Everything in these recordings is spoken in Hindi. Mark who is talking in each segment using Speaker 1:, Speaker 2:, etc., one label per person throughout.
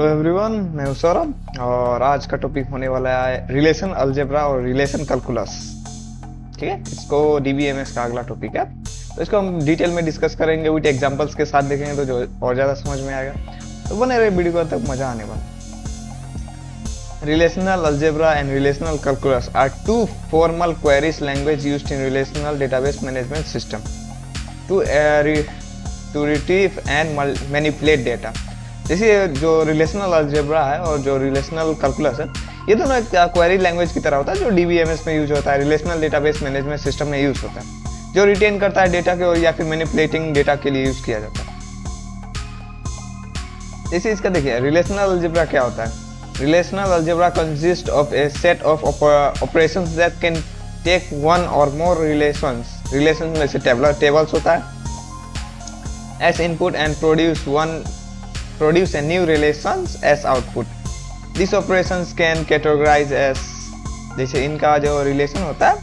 Speaker 1: हेलो एवरीवन, मैं हूं सौरभ और आज का टॉपिक होने वाला है रिलेशन अलजेब्रा और रिलेशन कैलकुलस। ठीक है, इसको डीबीएमएस का अगला टॉपिक है। तो इसको हम डिटेल में डिस्कस करेंगे, विद एग्जांपल्स के साथ देखेंगे तो जो और ज़्यादा समझ में आएगा। तो बने रहे वीडियो को तक, मज़ा आने वाला। Relational algebra and relational calculus are two formal queries language used in relational database management system to retrieve and manipulate data। जैसे जो रिलेशनल अलजेब्रा है और जो रिलेशनल कैलकुलस है, ये दोनों एक क्वेरी लैंग्वेज की तरह होता है जो डीबीएमएस में यूज होता है, रिलेशनल डेटाबेस मैनेजमेंट सिस्टम में यूज होता है, जो रिटेन करता है डेटा के और या फिर मैनिपुलेटिंग डेटा के लिए यूज किया जाता है। जैसे इसका देखिए, रिलेशनल अलजेब्रा क्या होता है। Relational algebra consists of a set of operations that can take one or more relations में से tables होता है as input and produce a new relations as output। These operations can categorize as, जैसे इनका जो relation होता है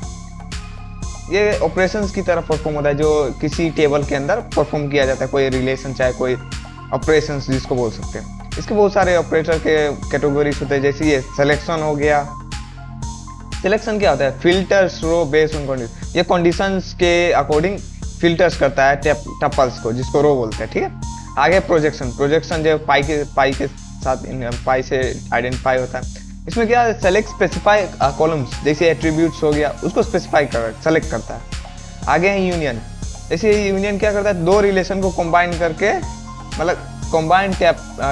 Speaker 1: ये operations की तरह परफॉर्म होता है जो किसी टेबल के अंदर परफॉर्म किया जाता है। कोई relation चाहे कोई operations जिसको बोल सकते हैं। इसके बहुत सारे ऑपरेटर के कैटेगरीज होते हैं, जैसे ये सिलेक्शन हो गया। सिलेक्शन क्या होता है, filters row based on condition, ये कंडीशंस के अकॉर्डिंग फिल्टर्स करता है टपल्स को, जिसको रो बोलते हैं। ठीक है, आगे प्रोजेक्शन जो पाई के साथ पाई से आइडेंटिफाई होता है। इसमें क्या है, सेलेक्ट स्पेसिफाई कॉलम्स, जैसे एट्रीब्यूट्स हो गया उसको स्पेसिफाई सेलेक्ट करता है। आगे है यूनियन, जैसे यूनियन क्या करता है, दो रिलेशन को कंबाइन करके, मतलब combined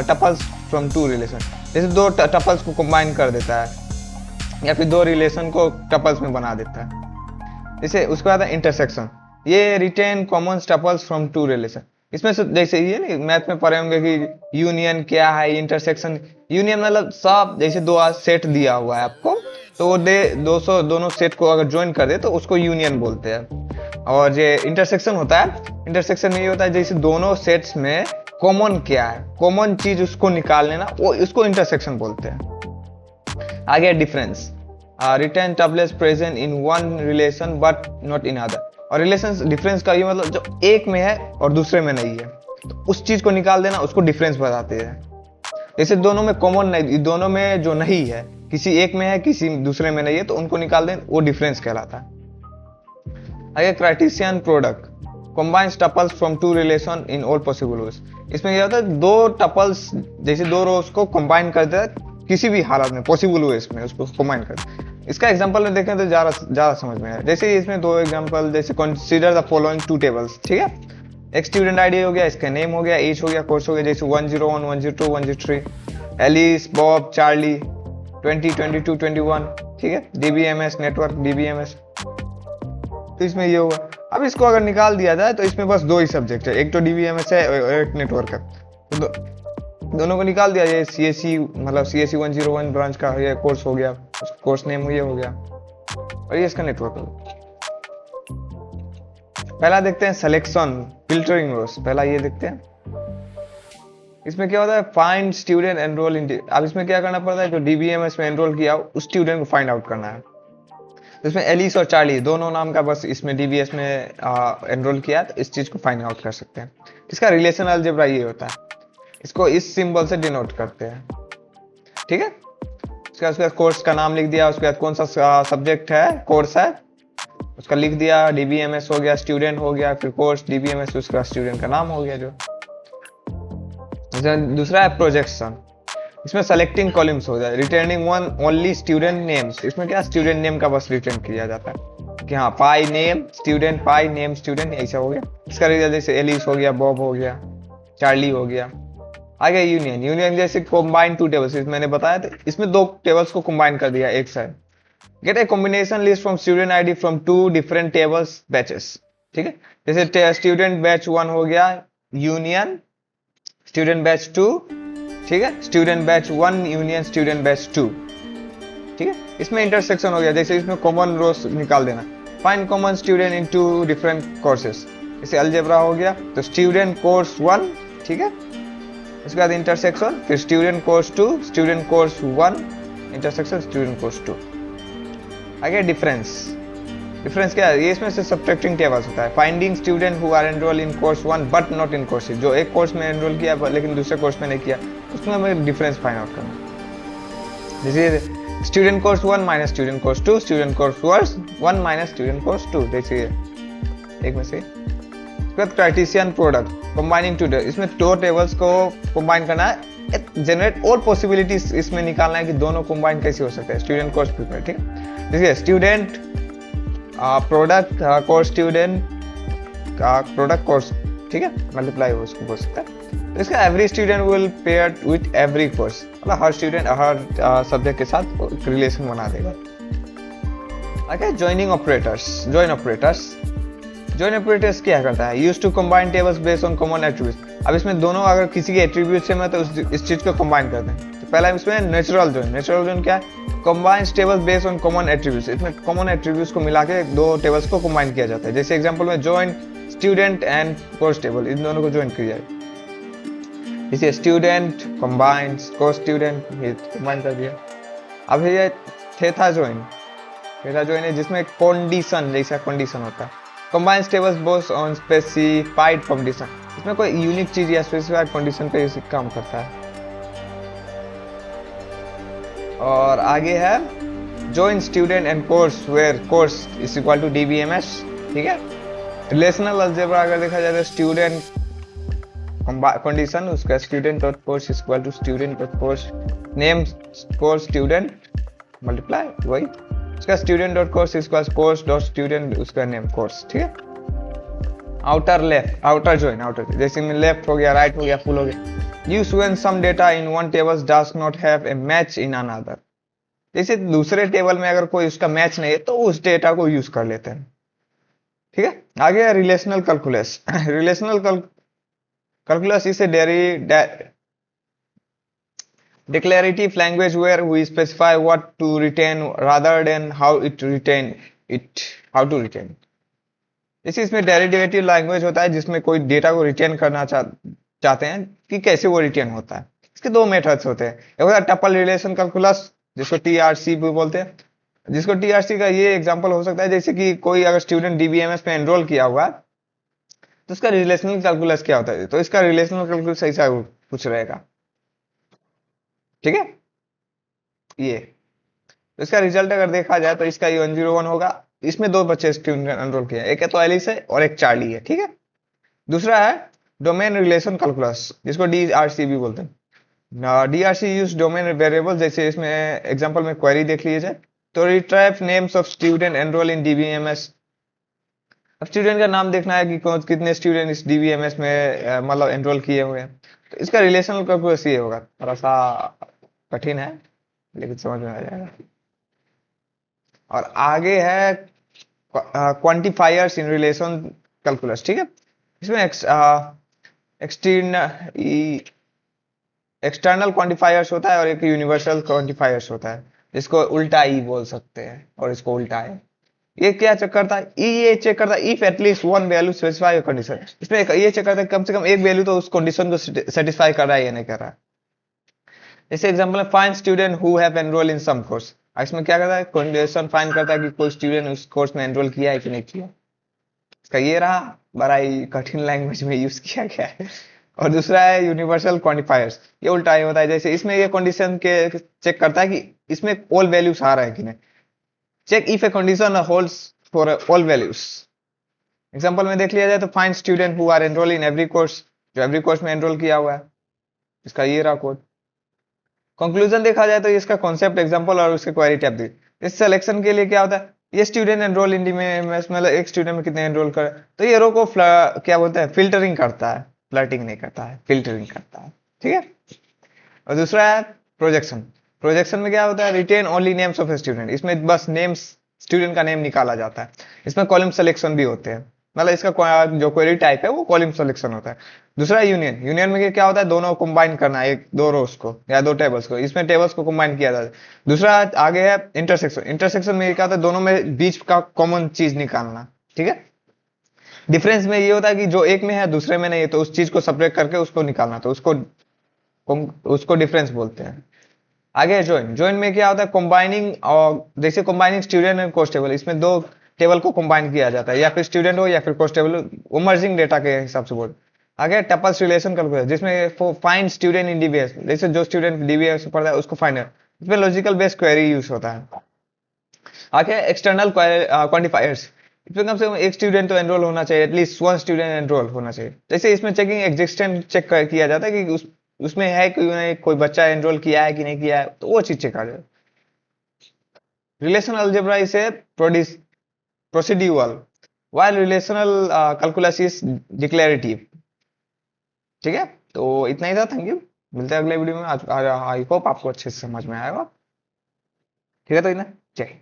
Speaker 1: tuples from two relation, जैसे दो टपल्स को कंबाइन कर देता है या फिर दो रिलेशन को टपल्स में बना देता है। जैसे उसके बाद है इंटरसेक्शन, ये retain common tuples from two relation. इसमें जैसे ये नहीं मैथ में पढ़े होंगे कि यूनियन क्या है, इंटरसेक्शन। यूनियन मतलब सब, जैसे दो सेट दिया हुआ है आपको, तो वो दोनों सेट को अगर ज्वाइन कर दे तो उसको यूनियन बोलते हैं। और ये इंटरसेक्शन होता है, इंटरसेक्शन में ये होता है जैसे दोनों सेट्स में कॉमन क्या है, कॉमन चीज उसको निकाल लेना, वो इसको इंटरसेक्शन बोलते हैं। आगे difference, retain tuples present in one relation but not in other. और रिलेशन डिफरेंस का ये मतलब जो एक में है और दूसरे में नहीं है, तो उस चीज को निकाल देना, उसको डिफरेंस बताते हैं। जैसे दोनों में कॉमन नहीं, दोनों में जो नहीं है, किसी एक में है किसी दूसरे में नहीं है, तो उनको निकाल दें, वो डिफरेंस कहलाता है। आगे criterion product, combines tuples from two relation in all possible ways. इसमें क्या होता है, दो टपल्स जैसे दो रोज को कंबाइन कर देता है किसी भी हालत में, पॉसिबल वेज में उसको कंबाइन कर। इसका एग्जांपल में देखें तो ज्यादा समझ में आए। जैसे इसमें दो एग्जांपल, जैसे consider the following two tables. ठीक है, एक स्टूडेंट आईडी हो गया, इसका नेम हो गया, एज हो गया, कोर्स हो गया, जैसे 101 102 103, एलिस बॉब चार्ली 20 22 21। ठीक है, डीबीएमएस नेटवर्क डीबीएमएस, तो इसमें ये होगा। अब इसको अगर निकाल दिया जाए तो इसमें बस दो ही सब्जेक्ट है, एक तो डीबीएमएस है और एक नेटवर्क है। तो दोनों को निकाल दिया जाए, सीएससी मतलब सीएससी 101 ब्रांच का ये कोर्स हो गया, कोर्स नेम ये हो गया, और ये इसका नेटवर्क हो गया। पहला देखते हैं सिलेक्शन फिल्टरिंग रोज, पहला ये देखते हैं। इसमें क्या होता है, फाइंड स्टूडेंट एनरोल इन। अब इसमें क्या करना पड़ता है, जो डीबीएमएस में एनरोल किया उस स्टूडेंट को फाइंड आउट करना है। इसमें एलिस और चार्ली दोनों नाम का बस इसमें डीबीएस में एनरोल किया, तो इस चीज को फाइंड आउट कर सकते हैं। इसका रिलेशन अलजेब्रा ये होता है, इसको इस सिंबल से डिनोट करते हैं। ठीक है, उसके बाद कोर्स का नाम लिख दिया, उसके बाद कौन सा सब्जेक्ट है, कोर्स है, उसका लिख दिया, डीबीएमएस हो गया, स्टूडेंट हो गया, फिर कोर्स डीबीएमएस, उसका स्टूडेंट का नाम हो गया। जो दूसरा है प्रोजेक्शन, इसमें सेलेक्टिंग कॉलम्स हो जाए, returning one only student names. इसमें क्या स्टूडेंट नेम का बस रिटर्न किया जाता है कि हाँ पाई नेम स्टूडेंट, पाई नेम स्टूडेंट, ऐसा हो गया। इसका रिजल्ट जैसे एलिस हो गया, बॉब हो गया, चार्ली हो गया। आगे यूनियन जैसे कंबाइन टू टेबल्स, मैंने बताया था, इसमें दो टेबल्स को कंबाइन कर दिया एक साथ। Get a combination list from student ID from two different tables batches. ठीक है, जैसे स्टूडेंट बैच 1 हो गया यूनियन स्टूडेंट बैच 2। ठीक है, student batch 1 union student batch 2। ठीक है, इसमें इंटरसेक्शन हो गया, जैसे इसमें कॉमन रोज निकाल देना, find common student in two different courses. जैसे अलजेब्रा हो गया तो स्टूडेंट कोर्स 1। ठीक है, उसके बाद इंटरसेक्शन, फिर student course 2, student course 1, intersection student course 2। आगे डिफरेंस क्या है, ये इसमें से सब्ट्रैक्टिंग टेबल्स होता है। Finding student who are enrol in course 1 but not in course, जो एक कोर्स में एनरोल किया लेकिन दूसरे कोर्स में नहीं किया, उसमें हमें डिफरेंस फाइंड आउट करना। जैसे student course 1 minus student course 2, student course 1 minus student course 2, देखिए एक में से। कार्टेशियन प्रोडक्ट कंबाइनिंग टू, इसमें दो टेबल्स को कंबाइन करना है, जनरेट और पॉसिबिलिटीज इसमें निकालना है कि दोनों कंबाइन कैसे हो सकते हैं। स्टूडेंट कोर्स प्रिपेयर, ठीक है। देखिए student product course student product course, ठीक है, मल्टीप्लाई उसको बोल सकता है। तो इसका every student will pair with every course, मतलब हर स्टूडेंट हर सब्जेक्ट के साथ रिलेशन बना देगा। Okay, joining operators, join operators क्या करता है? Use to combine tables based on common attributes. अब इसमें दोनों अगर किसी के एट्रीब्यूट है तो इस चीज को कंबाइन करते हैं। तो पहला इसमें नेचुरल जॉइन क्या है? Combines tables based on common attributes. इसमें कॉमन एट्रीब्यूट्स को मिला के दो टेबल्स को कंबाइन किया जाता है। जैसे एग्जांपल में join student and course table, इन दोनों को ज्वाइन किया जाए। इसे student combines course student combine कर दिया। अब ये थेटा जॉइन है जिसमें कंडीशन जैसा कंडीशन होता है। Combines tables based on specified condition, इसमें कोई यूनिक चीज या स्पेसिफाइड कंडीशन पे इसी काम करता है। और आगे है join student and course where course is equal to DBMS, ठीक है। रिलेशनल अलजेब्रा अगर देखा जाए तो स्टूडेंट कंडीशन उसका student dot course is equal to student dot course name course student multiply वही उसका student dot course is equal course dot student उसका नेम कोर्स, ठीक है। Outer left, outer join, outer जैसे में लेफ्ट हो गया, राइट हो गया, फुल हो गया। Use when some data in one table does not have a match in another, जैसे दूसरे टेबल में अगर कोई उसका मैच नहीं है तो उस डेटा को यूज कर लेते हैं, ठीक है। आगे relational calculus. Relational calculus is a declarative language where we specify what to retain rather than how to retain. जैसे इसमें डेरिवेटिव लैंग्वेज होता है जिसमें कोई डेटा को रिटेन करना चाहते हैं कि कैसे वो रिटेन होता है। इसके दो मेथड्स होते हैं, एक होता है टपल रिलेशन कैलकुलस जिसको TRC भी बोलते हैं, जिसको TRC का ये एग्जांपल हो सकता है जैसे कि कोई अगर स्टूडेंट DBMS में एनरोल किया हुआ है तो उसका रिलेशनल कैलकुलस क्या होता है, तो इसका रिलेशनल कैलकुलस ऐसा कुछ रहेगा, ठीक है। ये तो इसका रिजल्ट अगर देखा जाए तो इसका 101 होगा। इसमें दो बच्चे स्टूडेंट एनरोल किए, एक है तो एलिस है और एक चार्ली है, ठीक है। दूसरा है डोमेन रिलेशन कैलकुलस जिसको DRC भी बोलते हैं। DRC यूज डोमेन वेरिएबल, जैसे इसमें एग्जांपल में क्वेरी देख लीजिए तो retrieve names of student enrol in DBMS। अब स्टूडेंट का नाम देखना है कि कितने स्टूडेंट इस DBMS में मतलब एनरोल किए हुए हैं, तो इसका रिलेशनल कैलकुलस ये होगा। थोड़ा सा कठिन है लेकिन समझ में आ जाएगा। और आगे है क्वांटिफायर्स इन रिलेशन कैलकुलस, ठीक है। इसमें एक्सटर्नल क्वांटिफायर्स होता है और एक यूनिवर्सल क्वांटिफायर्स होता है जिसको उल्टा ई बोल सकते हैं और इसको उल्टा है। ये क्या चेक करता है? ये चेक करता है if at least one value specify condition. इसमें ये चेक करता है कम से कम एक वैल्यू तो उस कंडीशन को सेटिस्फाई कर रहा है या नहीं कर रहा है। जैसे एग्जांपल है find student who have enrol in some course. इसमें क्या करता है? कंडीशन फाइंड करता है कि कोई स्टूडेंट उस कोर्स में एनरोल किया है कि नहीं किया। इसका ये रहा, बड़ा ही कठिन लैंग्वेज में यूज किया गया है। और दूसरा है यूनिवर्सल क्वांटिफायर्स, ये उल्टा ही होता है। जैसे इसमें ये कंडीशन के चेक करता है कि इसमें ऑल वैल्यूज आ रहा है कि नहीं। Check if a condition holds for all values. Example में देख लिया जाए तो find student who are enrol in every course, जो एवरी कोर्स में एनरोल किया हुआ है। इसका ये रहा कोड। कंक्लूजन देखा जाए तो इसका कॉन्सेप्ट, एग्जांपल और उसके क्वेरी टाइप दी। इस सिलेक्शन के लिए क्या होता है? ये स्टूडेंट एनरोल इन DBMS मतलब एक स्टूडेंट में कितने एनरोल कर, तो ये रो को क्या बोलते हैं? फिल्टरिंग करता है, फ्लर्टिंग नहीं करता है, फिल्टरिंग करता है, ठीक है। और दूसरा है प्रोजेक्शन। प्रोजेक्शन में क्या होता है? Retain only names of a student. इसमें बस नेम्स, स्टूडेंट का नेम निकाला जाता है। इसमें कॉलम सिलेक्शन भी होते हैं, मतलब इसका जो क्वेरी टाइप है वो कॉलम सिलेक्शन होता है। दूसरा यूनियन। यूनियन में क्या होता है? दोनों कंबाइन करना है, एक दो रोज को या दो टेबल्स को। इसमें टेबल्स को कंबाइन किया जाता है। दूसरा आगे है इंटरसेक्शन। इंटरसेक्शन में क्या होता है? दोनों में बीच का कॉमन चीज निकालना, ठीक है। डिफरेंस में ये होता है कि जो एक में है दूसरे में नहीं है, तो उस चीज को सेपरेट करके उसको निकालना, तो उसको डिफरेंस बोलते हैं। आगे ज्वाइन। ज्वाइन में क्या होता है? कंबाइनिंग, और जैसे combining student and course table, इसमें दो टेबल को कंबाइन किया जाता है, या फिर स्टूडेंट हो या फिर कोर्स टेबल, वो मर्जिंग डेटा के हिसाब से बोल। आगे टपल्स रिलेशन कैलकुलेशन, जिसमें फाइंड स्टूडेंट इन डीबीएस, जैसे जो स्टूडेंट डीबीएस पढ़ता है उसको फाइंड, इसमें लॉजिकल बेस्ड क्वेरी यूज होता है। आगे एक्सटर्नल क्वांटिफायर्स, इसमें कम से कम एक स्टूडेंट तो एनरोल होना चाहिए, एटलीस्ट वन स्टूडेंट एनरोल होना चाहिए। जैसे इसमें चेकिंग एग्जिस्टेंस चेक किया जाता है कि उसमें है कोई बच्चा एनरोल किया है कि नहीं किया है, तो वो चीज चेक आ जाए। Relational algebra is a procedural, while relational calculus is declarative। ठीक है, तो इतना ही था। थैंक यू, मिलते हैं अगले वीडियो में। आज आई होप आपको अच्छे से समझ में आएगा। ठीक है, तो इतना जय।